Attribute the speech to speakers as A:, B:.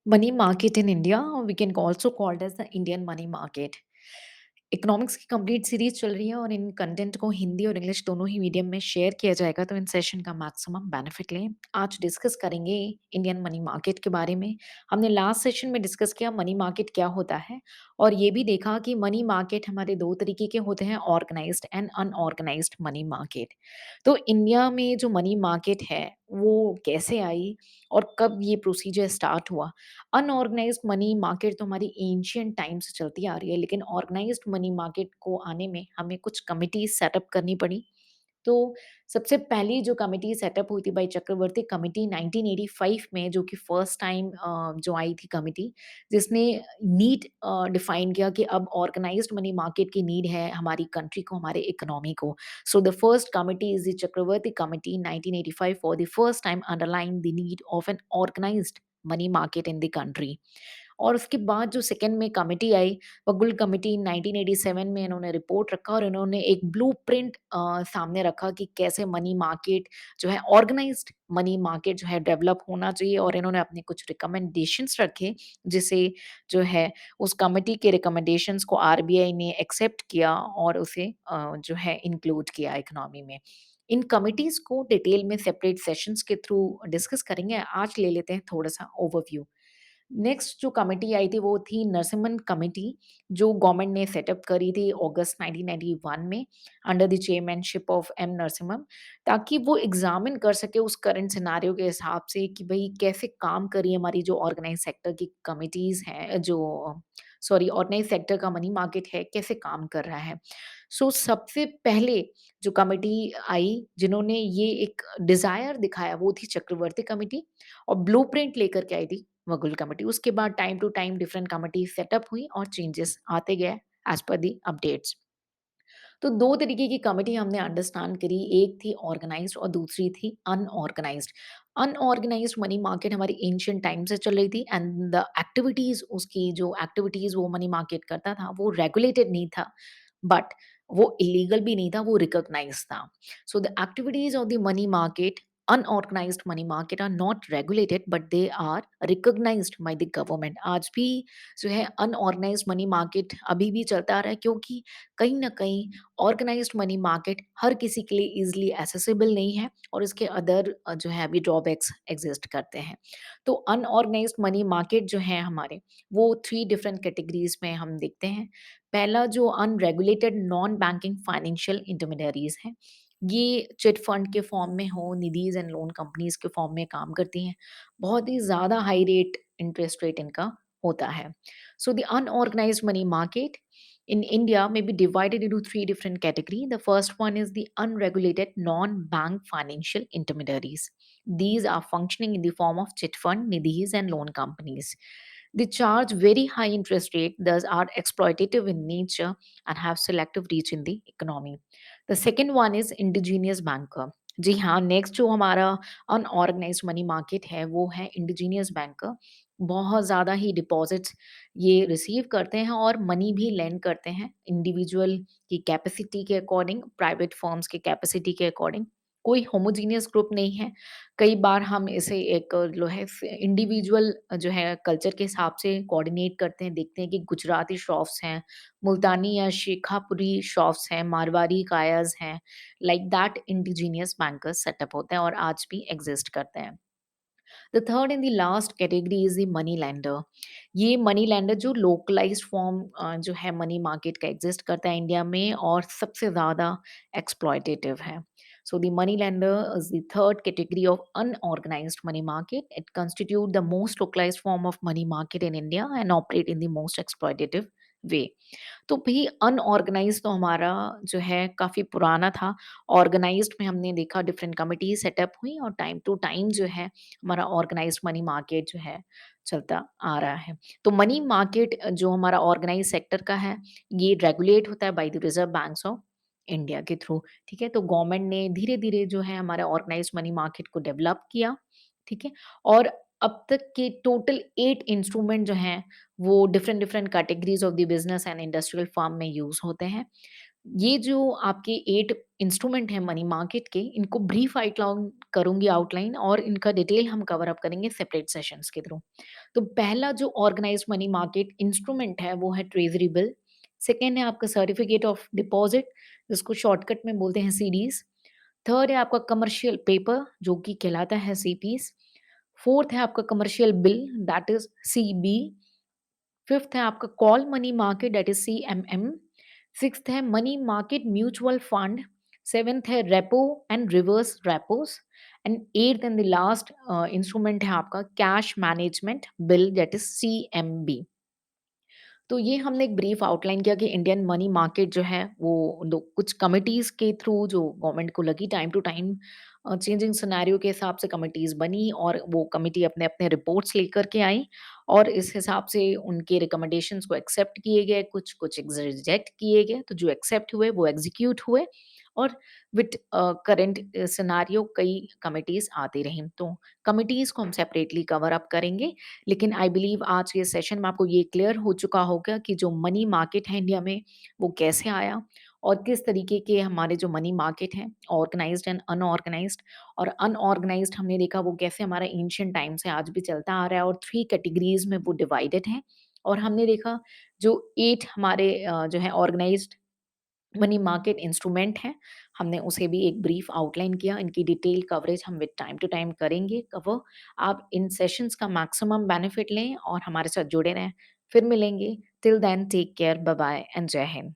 A: Money market in India, we can also called as the Indian money market. Economics की complete series चल रही है और इन content को हिंदी और इंग्लिश दोनों ही मीडियम में शेयर किया जाएगा, तो इन सेशन का मैक्सिमम बेनिफिट लें। आज डिस्कस करेंगे इंडियन मनी मार्केट के बारे में। हमने लास्ट सेशन में डिस्कस किया मनी मार्केट क्या होता है, और ये भी देखा कि मनी मार्केट हमारे दो तरीके के होते हैं, organised and unorganised money market. तो इंडिया में जो मनी मार्केट है वो कैसे आई और कब ये प्रोसीजर स्टार्ट हुआ। अनऑर्गेनाइज्ड मनी मार्केट तो हमारी एंशियंट टाइम से चलती आ रही है, लेकिन ऑर्गेनाइज्ड मनी मार्केट को आने में हमें कुछ कमिटीज सेटअप करनी पड़ी। तो सबसे पहली जो कमिटी सेटअप हुई थी बाई चक्रवर्ती कमिटी 1985 में, जो कि फर्स्ट टाइम जो आई थी कमिटी, जिसने नीड डिफाइन किया कि अब ऑर्गेनाइज्ड मनी मार्केट की नीड है हमारी कंट्री को, हमारे इकोनॉमी को। So the first committee is the Chakravarty committee 1985 for the first time underline the need of an organised money market in the country. और उसके बाद जो सेकंड में कमिटी आई, वगुल कमिटी 1987 में, इन्होंने रिपोर्ट रखा और इन्होंने एक ब्लूप्रिंट सामने रखा कि कैसे मनी मार्केट जो है, ऑर्गेनाइज्ड मनी मार्केट जो है डेवलप होना चाहिए, और इन्होंने अपने कुछ रिकमेंडेशंस रखे, जिसे जो है उस कमिटी के रिकमेंडेशंस को आरबीआई ने एक्सेप्ट किया और उसे जो है इंक्लूड किया इकोनॉमी में। इन कमिटीज को डिटेल में सेपरेट सेशंस के थ्रू डिस्कस करेंगे। आज ले लेते हैं थोड़ा सा ओवरव्यू। नेक्स्ट जो कमिटी आई थी वो थी नरसिम्हन कमिटी, जो गवर्नमेंट ने सेटअप करी थी अगस्त 1991 में, under the chairmanship of M Narasimham, ताकि वो एग्जामिन कर सके उस करंट सिनारियो के हिसाब से कि भाई कैसे काम करी हमारी जो ऑर्गेनाइज सेक्टर की कमिटीज हैं, जो सॉरी ऑर्गेनाइज सेक्टर का मनी मार्केट है कैसे काम कर रहा है। सो सबसे पहले जो कमिटी आई जिन्होंने ये एक डिजायर दिखाया वो थी चक्रवर्ती कमिटी, और ब्लूप्रिंट लेकर के आई थी वगुल कमिटी। उसके बाद time to time different committee setup हुई और चेंजेस आते गए एज पर दी अपडेट्स। तो दो तरीके की कमिटी हमने अंडरस्टैंड करी, एक थी ऑर्गेनाइज्ड और दूसरी थी अनऑर्गेनाइज्ड। अनऑर्गेनाइज्ड मनी मार्केट हमारी एंशियंट टाइम से चल रही थी, एंड द एक्टिविटीज, उसकी जो एक्टिविटीज वो मनी मार्केट करता था वो रेगुलेटेड नहीं था, बट वो इलीगल भी नहीं था, वो रिकॉग्नाइज था। So the activities of the money market, unorganized money market, are not regulated but they are recognized by the government। आज भी जो है अनऑर्गेनाइज्ड मनी मार्केट अभी भी चलता आ रहा है, क्योंकि कहीं न कहीं ऑर्गेनाइज्ड मनी मार्केट हर किसी के लिए ईज़िली एक्सेसिबल नहीं है, और इसके अदर जो है अभी ड्रॉबैक्स एग्ज़िस्ट करते हैं। तो अनऑर्गेनाइज्ड मनी मार्केट जो है हमारे, वो 3 डिफरेंट कैटेगरीज़ में हम देखते हैं। पहला जो unregulated non banking financial intermediaries हैं, ये चिट फंड के फॉर्म में हो, निधीज़ एंड लोन कंपनीज़ के फॉर्म में काम करती हैं। बहुत ही ज़्यादा हाई रेट इंटरेस्ट रेट इनका होता है। So the unorganized money market in India may be divided into three different categories. The first one is the unregulated non-bank financial intermediaries. These are functioning in the form of chit fund, nidhis, and loan companies. They charge very high interest rate, thus are exploitative in nature and have selective reach in the economy. The second one is indigenous banker. जी हाँ, next जो हमारा unorganised money market है वो है indigenous banker. बहुत ज़्यादा ही deposits ये receive करते हैं और मनी भी लेंड करते हैं इंडिविजुअल की कैपेसिटी के अकॉर्डिंग, प्राइवेट फर्म्स की कैपेसिटी के अकॉर्डिंग। कोई होमोजीनियस ग्रुप नहीं है। कई बार हम इसे एक जो है इंडिविजुअल जो है कल्चर के हिसाब से कोऑर्डिनेट करते हैं, देखते हैं कि गुजराती शॉप्स हैं, मुल्तानी या शेखापुरी शॉप्स हैं, मारवाड़ी कायाज हैं, like that indigenous bankers setup होते हैं और आज भी एग्जिस्ट करते हैं। The third and the last category is the money lender. ये मनी लैंडर जो लोकलाइज्ड फॉर्म जो है मनी मार्केट का एग्जिस्ट करता है इंडिया में, और सबसे ज़्यादा एक्सप्लॉयटेटिव है। So the money lender is the third category of unorganized money market. It constitute the most localized form of money market in India and operate in the most exploitative way. तो भई अनऑर्गेनाइज़ तो हमारा जो है काफ़ी पुराना था। ऑर्गेनाइज़्ड में हमने देखा डिफरेंट कमिटीज़ सेटअप हुई और टाइम टू टाइम जो है हमारा ऑर्गेनाइज़्ड मनी मार्केट जो है चलता आ रहा है। तो मनी मार्केट जो हमारा ऑर्गेनाइज़ सेक्टर का है, ये रेगुलेट होता है by the reserve banks of India के थ्रू, ठीक है? तो गवर्नमेंट ने धीरे-धीरे जो है हमारा ऑर्गेनाइज़्ड मनी मार्केट को डेवलप किया, ठीक है? और अब तक के टोटल 8 इंस्ट्रूमेंट जो हैं वो different different categories of the business and industrial firm में यूज होते हैं। ये जो आपके 8 इंस्ट्रूमेंट हैं मनी मार्केट के, इनको ब्रीफ आउटलाइन करूँगी आउटलाइन और इनका डिटेल हम कवर अप करेंगे सेपरेट सेशंस के थ्रू। तो पहला जो ऑर्गेनाइज्ड मनी मार्केट इंस्ट्रूमेंट है वो है ट्रेज़री बिल। सेकंड है आपका सर्टिफिकेट ऑफ डिपॉज़िट जिसको शॉर्टकट में बोलते हैं सीडीज़। थर्ड है आपका कमर्शियल पेपर जो कि कहलाता है सीपीज़। फोर्थ है आपका commercial bill that is CB. Fifth है आपका call money market that is CMM. Sixth है money market mutual fund. Seventh है repo and reverse repos. And eighth and the last instrument है आपका cash management bill that is CMB. तो ये हमने एक ब्रीफ आउटलाइन किया कि इंडियन मनी मार्केट जो है वो कुछ कमिटीज़ के थ्रू जो गवर्नमेंट को लगी time to time changing scenario के हिसाब से कमिटीज़ बनी और वो कमिटी अपने अपने रिपोर्ट्स लेकर के आई और इस हिसाब से उनके रिकमेंडेशंस को एक्सेप्ट किए गए, कुछ कुछ रिजेक्ट किए गए। तो जो एक्सेप्ट हुए वो एग्जीक्यूट हुए और विथ करंट सिनेरियो कई कमिटीज़ आती रहीं। तो कमिटीज़ को हम सेपरेटली कवर अप करेंगे। लेकिन आई बिलीव आज के सेशन में आपको ये क्लियर हो चुका होगा कि जो मनी मार्केट है इंडिया में वो कैसे आया और किस तरीके के हमारे जो मनी मार्केट हैं ऑर्गेनाइज्ड एंड अनऑर्गेनाइज्ड। और अनऑर्गेनाइज्ड हमने देखा वो कैसे हमारा एंशिएंट टाइम से आज भी चलता आ रहा है और 3 कैटेगरीज में वो डिवाइडेड है। और हमने देखा जो 8 हमारे जो है ऑर्गेनाइज्ड मनी मार्केट इंस्ट्रूमेंट हैं, हमने उसे भी एक ब्रीफ आउटलाइन किया। इनकी डिटेल कवरेज हम विद टाइम टू टाइम करेंगे कवर। आप इन सेशंस का मैक्सिमम बेनिफिट लें और हमारे साथ जुड़े रहें। फिर मिलेंगे। Till then take care, bye bye and Jai Hind.